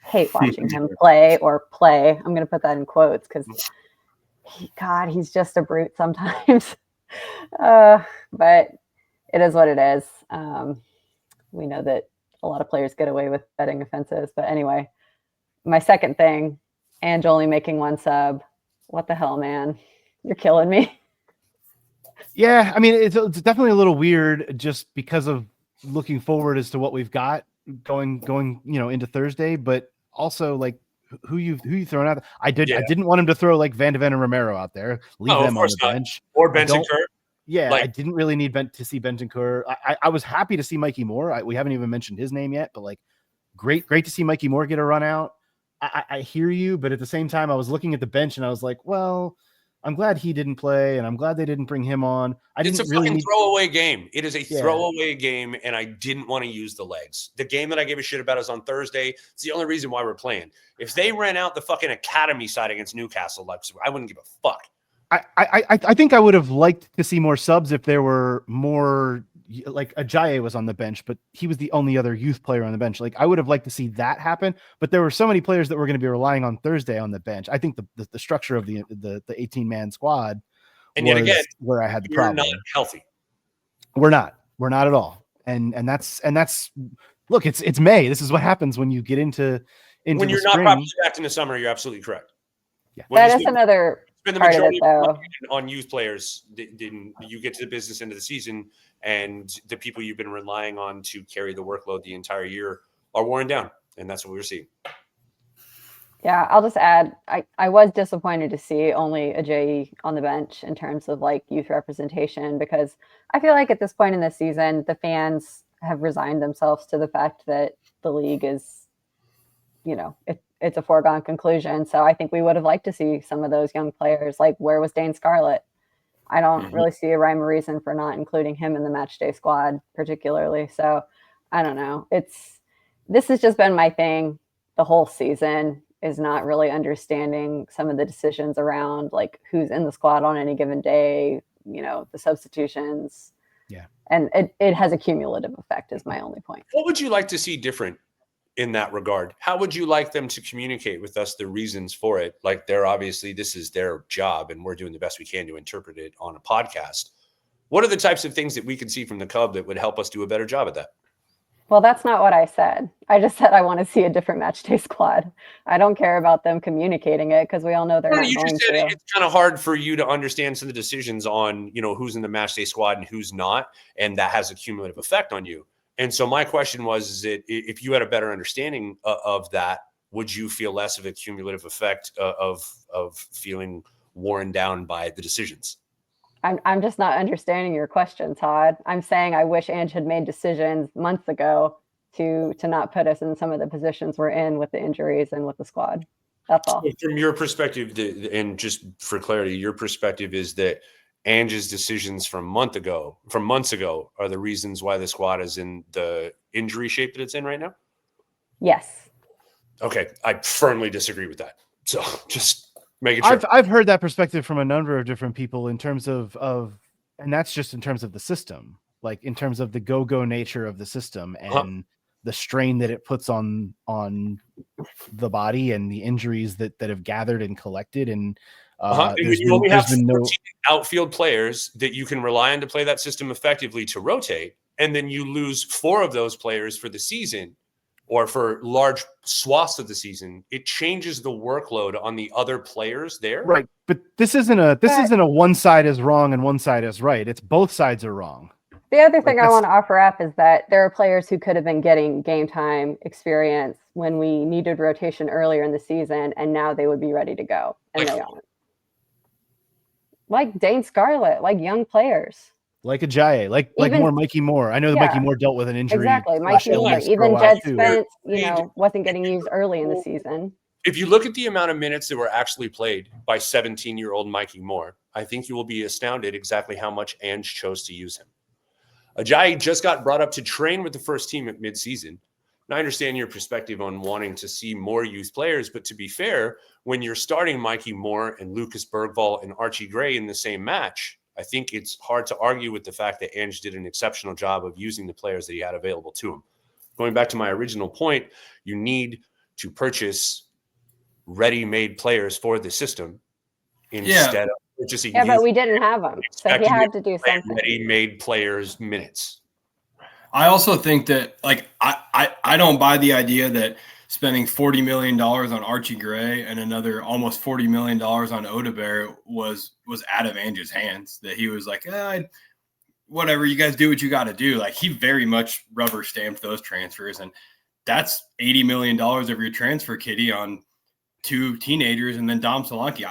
hate watching him play. I'm going to put that in quotes because, he's just a brute sometimes. But it is what it is. We know that a lot of players get away with betting offenses. But anyway, my second thing, Ange only making one sub. What the hell, man? You're killing me. Yeah, I mean, it's definitely a little weird just because of looking forward as to what we've got going, into Thursday, but also like who you throwing out. I didn't want him to throw like Van de Ven and Romero out there. Leave them on the bench. Or Bentancur. Yeah, I didn't really need to see Bentancur. I was happy to see Mikey Moore. We haven't even mentioned his name yet, but like great to see Mikey Moore get a run out. I hear you, but at the same time, I was looking at the bench and I was like, well, I'm glad he didn't play, and I'm glad they didn't bring him on. It's a fucking throwaway game. It is a throwaway game, and I didn't want to use the legs. The game that I gave a shit about is on Thursday. It's the only reason why we're playing. If they ran out the fucking academy side against Newcastle, I wouldn't give a fuck. I think I would have liked to see more subs if there were more. Like Ajayi was on the bench, but he was the only other youth player on the bench. Like I would have liked to see that happen, but there were so many players that were going to be relying on Thursday on the bench. I think the structure of the 18-man squad, and yet again, where I had the you're problem. Not healthy. We're not at all. And that's look, it's May. This is what happens when you get into when you're not properly back in the summer. You're absolutely correct. Yeah, that is another spend the majority of on youth players. Then you get to the business end of the season, and the people you've been relying on to carry the workload the entire year are worn down, and that's what we're seeing. Yeah, I'll just add, I was disappointed to see only Ajayi on the bench in terms of like youth representation, because I feel like at this point in the season, the fans have resigned themselves to the fact that the league is, it's a foregone conclusion. So I think we would have liked to see some of those young players. Like, where was Dane Scarlett? I don't really see a rhyme or reason for not including him in the match day squad, particularly. So I don't know. This has just been my thing the whole season, is not really understanding some of the decisions around like who's in the squad on any given day, the substitutions. Yeah. And it has a cumulative effect is my only point. What would you like to see different in that regard? How would you like them to communicate with us the reasons for it? Like, they're obviously, this is their job and we're doing the best we can to interpret it on a podcast. What are the types of things that we can see from the Cub that would help us do a better job at that? Well, that's not what I said. I just said I want to see a different match day squad. I don't care about them communicating it, because we all know they're not going to. It's kind of hard for you to understand some of the decisions on, who's in the match day squad and who's not, and that has a cumulative effect on you. And so my question was, is that if you had a better understanding of that, would you feel less of a cumulative effect of feeling worn down by the decisions? I'm just not understanding your question, Todd. I'm saying I wish Ange had made decisions months ago to not put us in some of the positions we're in with the injuries and with the squad. That's all. So from your perspective, and just for clarity, your perspective is that Ange's decisions from months ago are the reasons why the squad is in the injury shape that it's in right now? Yes. Okay. I firmly disagree with that. So just making sure. I've heard that perspective from a number of different people in terms of and that's just in terms of the system, like in terms of the go nature of the system and the strain that it puts on the body and the injuries that have gathered and collected. And you only have 14 outfield players that you can rely on to play that system effectively to rotate, and then you lose 4 of those players for the season or for large swaths of the season. It changes the workload on the other players there. Right. But this isn't a one side is wrong and one side is right. It's both sides are wrong. The other thing I want to offer up is that there are players who could have been getting game time experience when we needed rotation earlier in the season, and now they would be ready to go, and they aren't. Like Dane Scarlett, like young players. Like Ajayi, like more Mikey Moore. I know that Mikey Moore dealt with an injury. Exactly, Mikey Moore. Even Jed Spence, wasn't getting used early in the season. If you look at the amount of minutes that were actually played by 17-year-old Mikey Moore, I think you will be astounded exactly how much Ange chose to use him. Ajayi just got brought up to train with the first team at midseason. And I understand your perspective on wanting to see more youth players, but to be fair, when you're starting Mikey Moore and Lucas Bergvall and Archie Gray in the same match, I think it's hard to argue with the fact that Ange did an exceptional job of using the players that he had available to him. Going back to my original point, you need to purchase ready-made players for the system instead of purchasing. Yeah, but we didn't have them, so he had to do something. Ready-made players minutes. I also think that, like, I don't buy the idea that spending $40 million on Archie Gray and another almost $40 million on Odebear was out of Ange's hands. That he was like, whatever, you guys do what you got to do. Like, he very much rubber stamped those transfers, and that's $80 million of your transfer kitty on 2 teenagers and then Dom Solanke.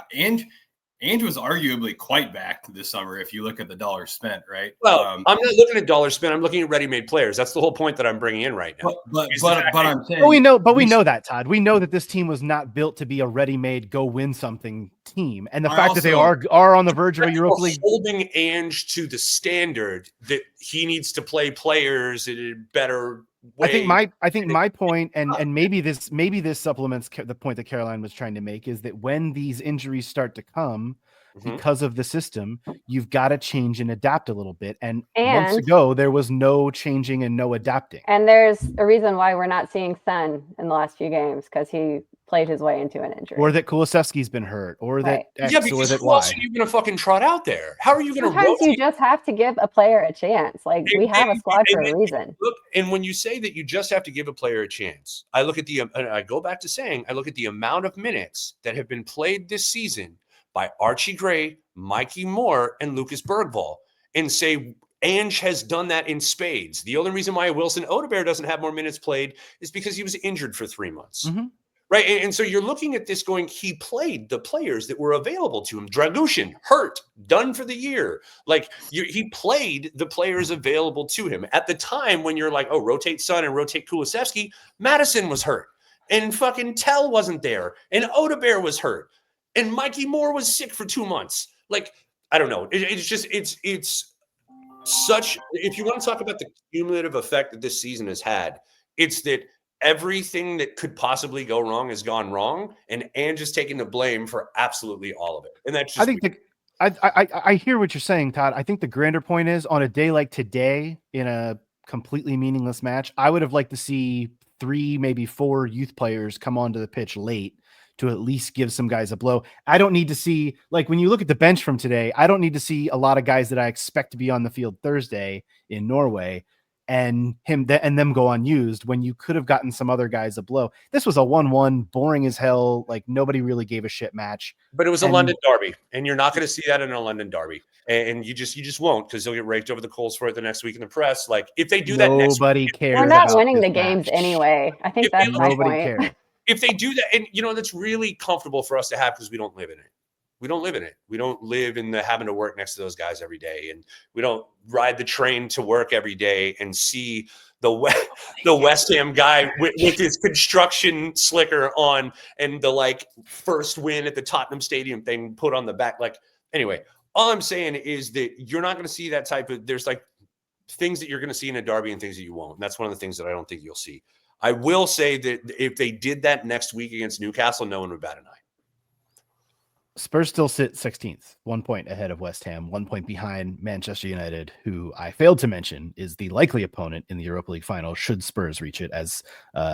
Ange was arguably quite backed this summer if you look at the dollars spent, right? Well, I'm not looking at dollars spent. I'm looking at ready-made players. That's the whole point that I'm bringing in right now. But I'm saying, we know that, Todd. We know that this team was not built to be a ready-made go win something team, and the fact that they are on the verge of a Europa League, holding Ange to the standard that he needs to play players in a better way. I think my point, and maybe this supplements the point that Caroline was trying to make, is that when these injuries start to come because of the system, you've got to change and adapt a little bit. And months ago, there was no changing and no adapting. And there's a reason why we're not seeing Sen in the last few games, because he played his way into an injury. Or that Kulusevski's been hurt, or that X, because or that who Y. else are you going to fucking trot out there? How are you going to Sometimes you just have to give a player a chance. Like, we have a squad for a reason. Look, and when you say that you just have to give a player a chance, I look at I go back to saying, I look at the amount of minutes that have been played this season by Archie Gray, Mikey Moore, and Lucas Bergvall, and say Ange has done that in spades. The only reason why Wilson Odebear doesn't have more minutes played is because he was injured for 3 months. Right. And so you're looking at this going, he played the players that were available to him. Dragushin, hurt, done for the year. Like, he played the players available to him. At the time when you're like, oh, rotate Son and rotate Kulusevski, Madison was hurt. And fucking Tell wasn't there. And Odebear was hurt. And Mikey Moore was sick for 2 months. Like, I don't know. It's such, if you want to talk about the cumulative effect that this season has had, it's that everything that could possibly go wrong has gone wrong, and Ange is taking the blame for absolutely all of it. And that's just, I hear what you're saying, Todd. I think the grander point is, on a day like today, in a completely meaningless match, I would have liked to see 3, maybe 4 youth players come onto the pitch late to at least give some guys a blow. I don't need to see, like, when you look at the bench from today, I don't need to see a lot of guys that I expect to be on the field Thursday in Norway and them go unused when you could have gotten some other guys a blow. This was a 1-1, boring as hell. Like, nobody really gave a shit match. But it was a London derby, and you're not going to see that in a London derby. And you just won't, because they'll get raked over the coals for it the next week in the press. Like, if they do that nobody cares. We're not winning the games anyway. I think that's my point. Cares. If they do that, and that's really comfortable for us to have, because we don't live in it. We don't live in it. We don't live in the having to work next to those guys every day. And we don't ride the train to work every day and see the West Ham guy with his construction slicker on and the first win at the Tottenham Stadium thing put on the back. Like, anyway, all I'm saying is that you're not going to see that type of, there's things that you're going to see in a derby and things that you won't. And that's one of the things that I don't think you'll see. I will say that if they did that next week against Newcastle, no one would bat an eye. Spurs still sit 16th, 1 point ahead of West Ham, 1 point behind Manchester United, who I failed to mention is the likely opponent in the Europa League final should Spurs reach it, as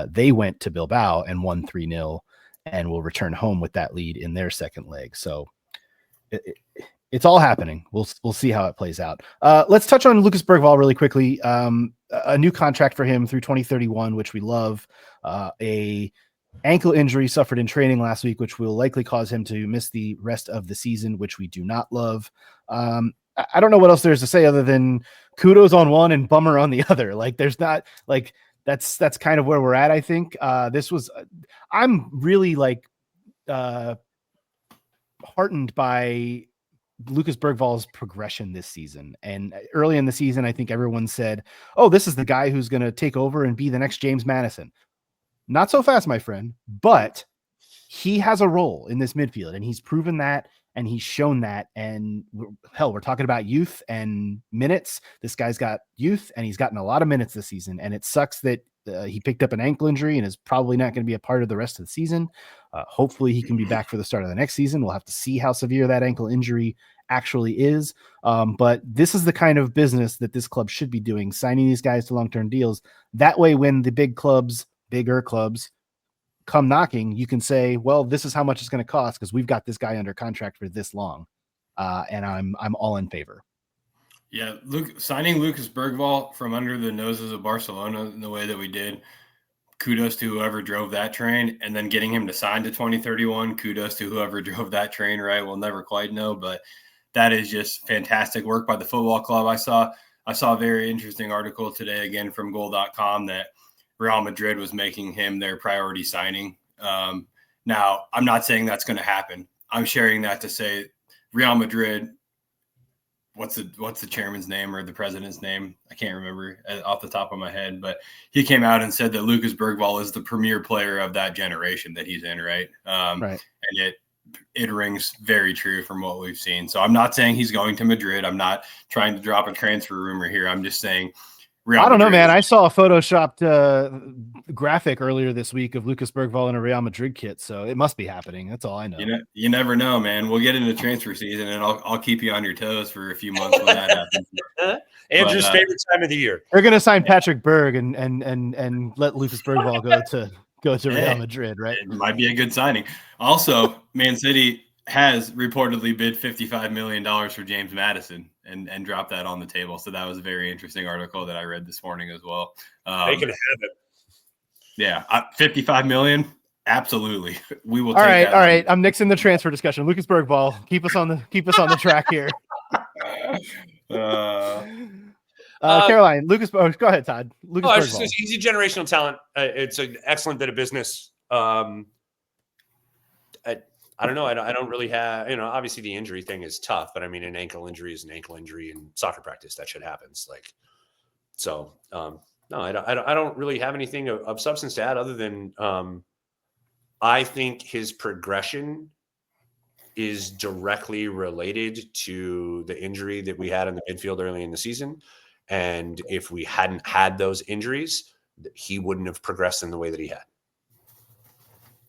they went to Bilbao and won 3-0 and will return home with that lead in their second leg. So it's all happening. We'll see how it plays out. Let's touch on Lucas Bergvall really quickly. A new contract for him through 2031, which we love. A ankle injury suffered in training last week, which will likely cause him to miss the rest of the season, which we do not love. I don't know what else there's to say other than kudos on one and bummer on the other. Like there's not like that's kind of where we're at. I think I'm really heartened by Lucas Bergvall's progression this season. And early in the season, I think everyone said, "Oh, this is the guy who's going to take over and be the next James Madison." Not so fast, my friend, but he has a role in this midfield, and he's proven that, and he's shown that. And we're talking about youth and minutes. This guy's got youth, and he's gotten a lot of minutes this season. And it sucks that he picked up an ankle injury and is probably not going to be a part of the rest of the season. Hopefully he can be back for the start of the next season. We'll have to see how severe that ankle injury actually is. But this is the kind of business that this club should be doing, signing these guys to long-term deals. That way, when the bigger clubs come knocking, you can say, well, this is how much it's going to cost because we've got this guy under contract for this long. And I'm all in favor. Yeah, signing Lucas Bergvall from under the noses of Barcelona in the way that we did, kudos to whoever drove that train, and then getting him to sign to 2031, kudos to whoever drove that train, right? We'll never quite know, but that is just fantastic work by the football club. I saw a very interesting article today, again, from goal.com that Real Madrid was making him their priority signing. Now, I'm not saying that's going to happen. I'm sharing that to say Real Madrid, what's the chairman's name or the president's name? I can't remember off the top of my head, but he came out and said that Lucas Bergvall is the premier player of that generation that he's in, right? Right. And it rings very true from what we've seen. So I'm not saying he's going to Madrid. I'm not trying to drop a transfer rumor here. I'm just saying I don't know, man. I saw a photoshopped graphic earlier this week of Lucas Bergvall in a Real Madrid kit, so it must be happening. That's all I know. You never know, man. We'll get into transfer season, and I'll keep you on your toes for a few months when that happens. Andrew's favorite time of the year. They're going to sign Patrick Berg and let Lucas Bergvall go to Real Madrid, right? It might be a good signing. Also, Man City has reportedly bid $55 million for James Madison and dropped that on the table. So that was a very interesting article that I read this morning as well. They can have it. Yeah, $55 million. Absolutely, we will. All right. I'm nixing the transfer discussion. Lucas Bergvall, keep us on the track here. Caroline, Lucas. Oh, go ahead, Todd. Lucas Bergvall. He's a generational talent. It's an excellent bit of business. I don't know. I don't really have, obviously the injury thing is tough, but I mean, an ankle injury is an ankle injury in soccer practice. That shit happens. No, I don't really have anything of substance to add other than I think his progression is directly related to the injury that we had in the midfield early in the season. And if we hadn't had those injuries, he wouldn't have progressed in the way that he had.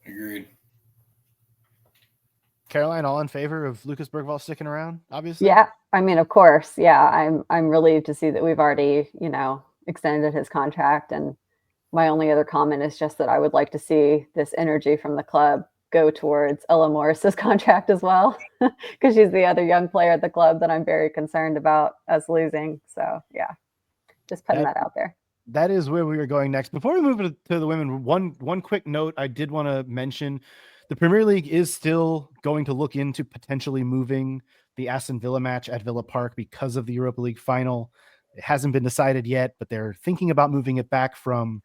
Agreed. Caroline, all in favor of Lucas Bergvall sticking around, obviously? Yeah, I mean, of course. Yeah, I'm relieved to see that we've already, extended his contract. And my only other comment is just that I would like to see this energy from the club go towards Ella Morris's contract as well, because she's the other young player at the club that I'm very concerned about us losing. So, yeah, just putting that out there. That is where we were going next. Before we move to the women, one quick note I did want to mention. The Premier League is still going to look into potentially moving the Aston Villa match at Villa Park because of the Europa League final. It hasn't been decided yet, but they're thinking about moving it back from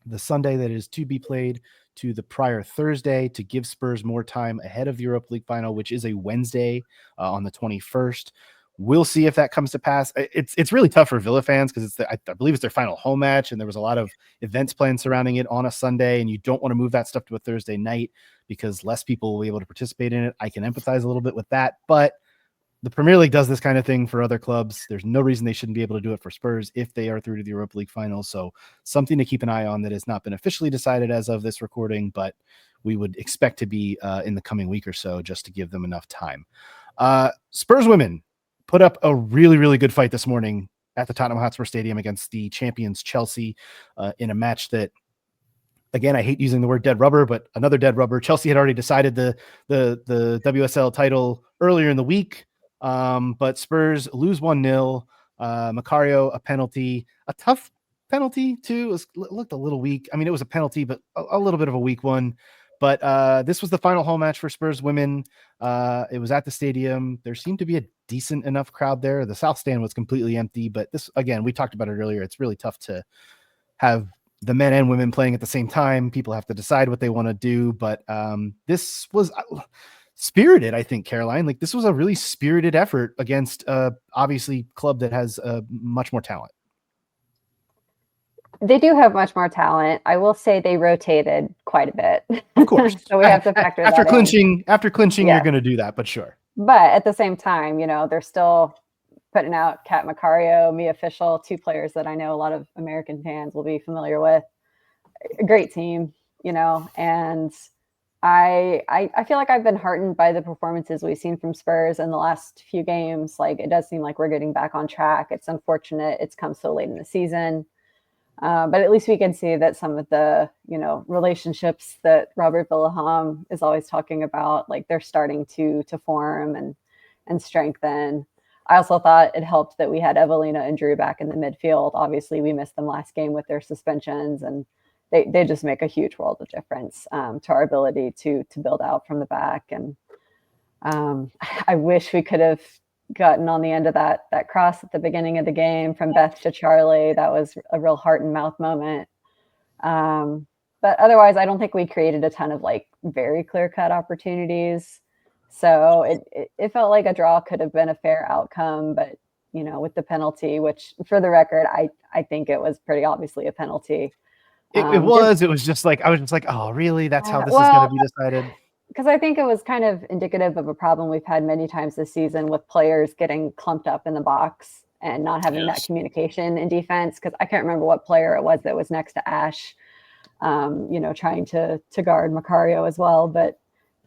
the Sunday that is to be played to the prior Thursday to give Spurs more time ahead of the Europa League final, which is a Wednesday on the 21st. We'll see if that comes to pass. It's really tough for Villa fans because I believe it's their final home match, and there was a lot of events planned surrounding it on a Sunday, and you don't want to move that stuff to a Thursday night because less people will be able to participate in it. I can empathize a little bit with that, but the Premier League does this kind of thing for other clubs. There's no reason they shouldn't be able to do it for Spurs if they are through to the Europa League final. So something to keep an eye on that has not been officially decided as of this recording, but we would expect to be in the coming week or so just to give them enough time. Spurs women put up a really, really good fight this morning at the Tottenham Hotspur Stadium against the champions Chelsea in a match that, again, I hate using the word dead rubber, but another dead rubber. Chelsea had already decided the WSL title earlier in the week, but Spurs lose 1-0. Macario, a penalty, a tough penalty too. Looked a little weak. I mean, it was a penalty, but a little bit of a weak one. But this was the final home match for Spurs Women. It was at the stadium. There seemed to be a decent enough crowd there. The South Stand was completely empty, but this, again, we talked about it earlier. It's really tough to have the men and women playing at the same time. People have to decide what they want to do, but this was spirited, I think, Caroline. Like, this was a really spirited effort against obviously club that has much more talent. They do have much more talent. I will say they rotated quite a bit. Of course. So we have to factor after that clinching, in. After clinching, Yeah. You're going to do that, but sure. But at the same time, you know, they're still putting out Kat Macario, Mia Fischel, two players that I know a lot of American fans will be familiar with. A great team, you know, and I feel like I've been heartened by the performances we've seen from Spurs in the last few games. Like, it does seem like we're getting back on track. It's unfortunate it's come so late in the season. But at least we can see that some of the, you know, relationships that Robert Villaham is always talking about, like, they're starting to form and strengthen. I also thought it helped that we had Evelina and Drew back in the midfield. Obviously, we missed them last game with their suspensions, and they just make a huge world of difference to our ability to build out from the back. And I wish we could have gotten on the end of that cross at the beginning of the game from Beth to Charlie. That was a real heart and mouth moment. But otherwise, I don't think we created a ton of like very clear-cut opportunities. So it felt like a draw could have been a fair outcome, but you know, with the penalty, which for the record, I think it was pretty obviously a penalty. It was just like, I was just like, oh, really? That's how this is going to be decided? Because I think it was kind of indicative of a problem we've had many times this season with players getting clumped up in the box and not having that communication in defense. Because I can't remember what player it was that was next to Ash, you know, trying to guard Macario as well. But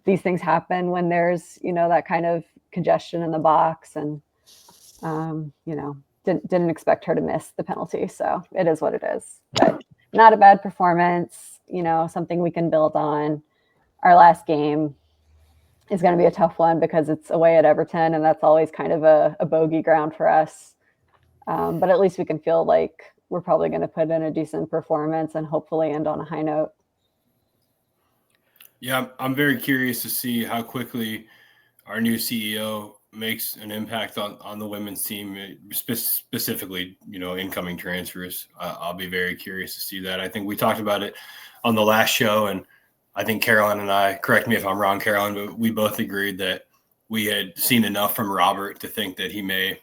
these things happen when there's, you know, that kind of congestion in the box, and you know, didn't expect her to miss the penalty. So it is what it is. But not a bad performance, you know, something we can build on. Our last game is going to be a tough one because it's away at Everton, and that's always kind of a bogey ground for us. But at least we can feel like we're probably going to put in a decent performance and hopefully end on a high note. Yeah, I'm very curious to see how quickly our new CEO makes an impact on the women's team, specifically, you know, incoming transfers. I'll be very curious to see that. I think we talked about it on the last show, and I think Caroline and I, correct me if I'm wrong, Caroline, but we both agreed that we had seen enough from Robert to think that he may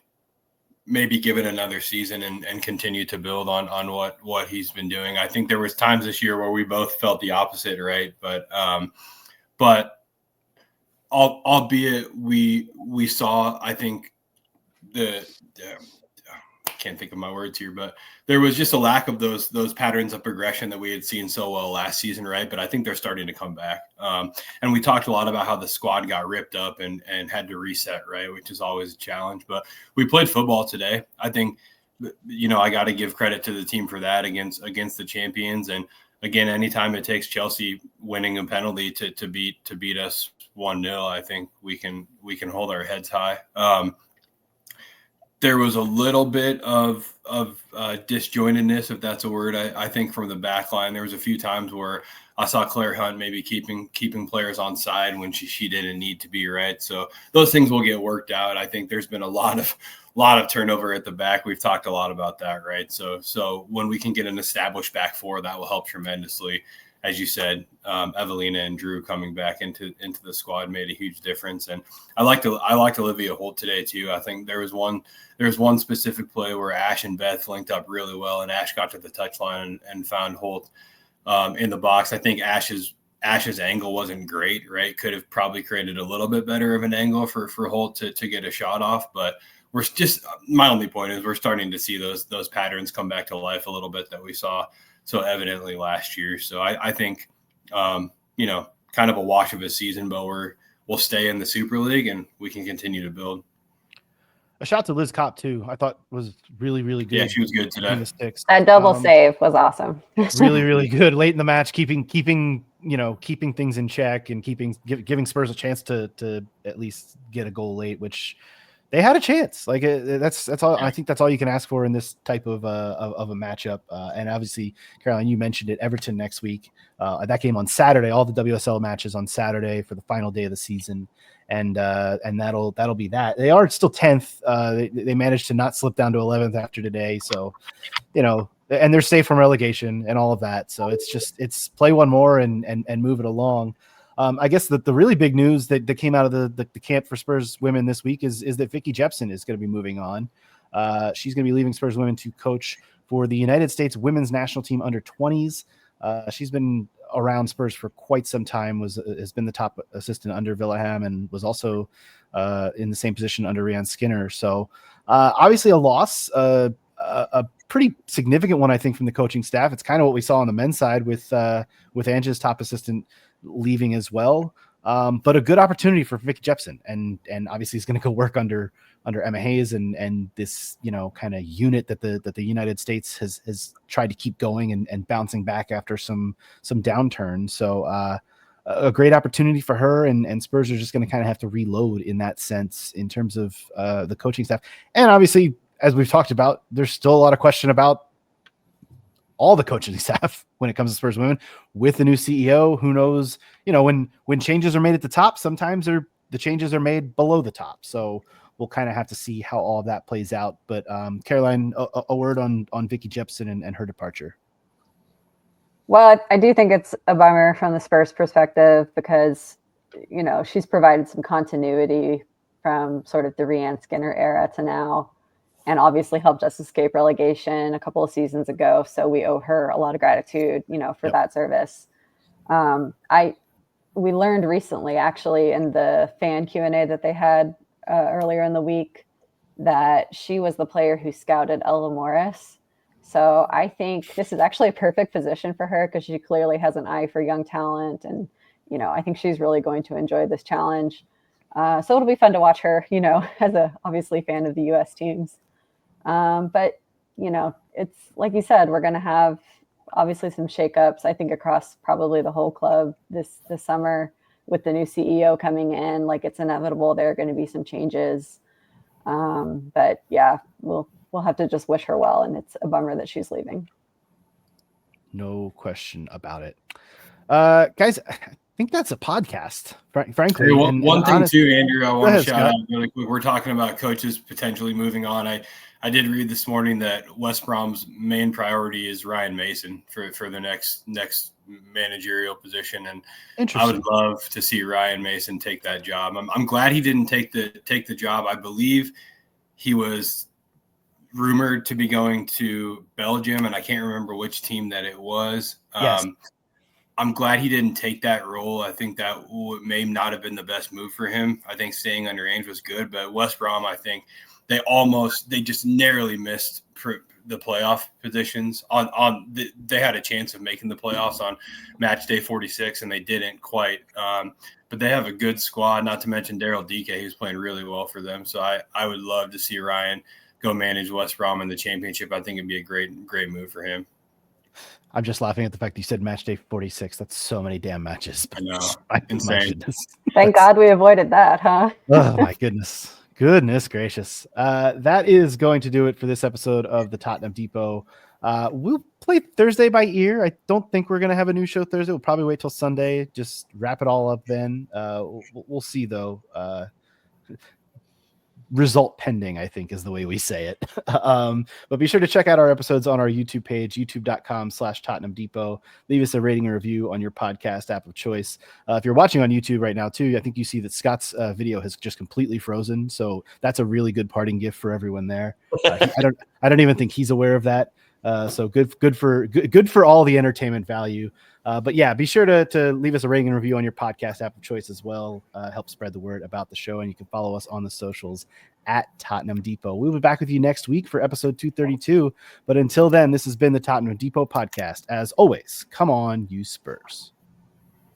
be given another season and continue to build on what he's been doing. I think there was times this year where we both felt the opposite, right? But albeit we saw, I think I can't think of my words here, but there was just a lack of those patterns of progression that we had seen so well last season, right? But I think they're starting to come back. And we talked a lot about how the squad got ripped up and had to reset, right? Which is always a challenge. But we played football today. I think, you know, I got to give credit to the team for that against the champions. And again, anytime it takes Chelsea winning a penalty to beat us 1-0, I think we can hold our heads high. There was a little bit of disjointedness, if that's a word, I think, from the back line. There was a few times where I saw Claire Hunt maybe keeping players on side when she didn't need to be, right? So those things will get worked out. I think there's been a lot of turnover at the back. We've talked a lot about that, right? So when we can get an established back four, that will help tremendously. As you said, Evelina and Drew coming back into the squad made a huge difference. And I liked Olivia Holt today too. I think there was one specific play where Ash and Beth linked up really well, and Ash got to the touchline and found Holt in the box. I think Ash's angle wasn't great, right? Could have probably created a little bit better of an angle for Holt to get a shot off. But we're just, my only point is we're starting to see those patterns come back to life a little bit that we saw so evidently last year. So I think, you know, kind of a wash of a season, but we'll stay in the Super League and we can continue to build. A shout to Liz Kopp too. I thought was really, really good. Yeah, she was good today. That double save was awesome. Really, really good late in the match, keeping things in check and giving Spurs a chance to at least get a goal late, which they had a chance. Like that's all. I think that's all you can ask for in this type of a matchup. And obviously, Caroline, you mentioned it. Everton next week. That game on Saturday. All the WSL matches on Saturday for the final day of the season, and that'll be that. They are still 10th. They managed to not slip down to 11th after today. So, and they're safe from relegation and all of that. So it's play one more and move it along. I guess the really big news that came out of the camp for Spurs Women this week is that Vicky Jepson is going to be moving on. She's going to be leaving Spurs Women to coach for the United States women's national team under 20s. She's been around Spurs for quite some time, has been the top assistant under Villaham, and was also in the same position under Rianne Skinner. So obviously a loss, a pretty significant one, I think, from the coaching staff. It's kind of what we saw on the men's side with Ange's top assistant leaving as well, but a good opportunity for Vicky Jepson, and obviously he's going to go work under Emma Hayes and this kind of unit that the United States has tried to keep going and bouncing back after some downturn. So a great opportunity for her, and Spurs are just going to kind of have to reload in that sense in terms of the coaching staff. And obviously, as we've talked about, there's still a lot of question about all the coaching staff when it comes to Spurs Women with the new CEO. Who knows, when changes are made at the top, sometimes the changes are made below the top. So we'll kind of have to see how all of that plays out. But Caroline, a word on Vicky Jepson and her departure. Well, I do think it's a bummer from the Spurs perspective because, she's provided some continuity from sort of the Rianne Skinner era to now, and obviously helped us escape relegation a couple of seasons ago. So we owe her a lot of gratitude, for that service. We learned recently, actually, in the fan Q&A that they had earlier in the week, that she was the player who scouted Ella Morris. So I think this is actually a perfect position for her because she clearly has an eye for young talent. And, I think she's really going to enjoy this challenge. So it'll be fun to watch her, as a obviously fan of the U.S. teams. But, it's like you said, we're going to have obviously some shakeups, I think, across probably the whole club this summer with the new CEO coming in. Like, it's inevitable there are going to be some changes. But yeah, we'll have to just wish her well. And it's a bummer that she's leaving. No question about it. Guys, I think that's a podcast, frankly. Hey, one thing too, Andrew, I want to shout out really quick. We're talking about coaches potentially moving on. I did read this morning that West Brom's main priority is Ryan Mason for the next managerial position, and I would love to see Ryan Mason take that job. I'm glad he didn't take the job. I believe he was rumored to be going to Belgium, and I can't remember which team that it was. Yes. I'm glad he didn't take that role. I think that may not have been the best move for him. I think staying under Ainge was good, but West Brom, I think they just narrowly missed the playoff positions. They had a chance of making the playoffs on match day 46, and they didn't quite. But they have a good squad, not to mention Daryl DK, who's playing really well for them. So I would love to see Ryan go manage West Brom in the championship. I think it'd be a great move for him. I'm just laughing at the fact that you said match day 46. That's so many damn matches. I know. Insane. Thank God we avoided that, huh? Oh, my goodness. Goodness gracious. That is going to do it for this episode of the Tottenham Depot. We'll play Thursday by ear. I don't think we're going to have a new show Thursday. We'll probably wait till Sunday. Just wrap it all up then. We'll see, though. Result pending, I think, is the way we say it. But be sure to check out our episodes on our YouTube page, youtube.com/Tottenham Depot. Leave us a rating and review on your podcast app of choice. If you're watching on YouTube right now, too, I think you see that Scott's video has just completely frozen. So that's a really good parting gift for everyone there. I don't even think he's aware of that. So good for all the entertainment value. But yeah, be sure to leave us a rating and review on your podcast app of choice as well. Help spread the word about the show, and you can follow us on the socials at Tottenham Depot. We'll be back with you next week for episode 232. But until then, this has been the Tottenham Depot podcast. As always, come on, you Spurs.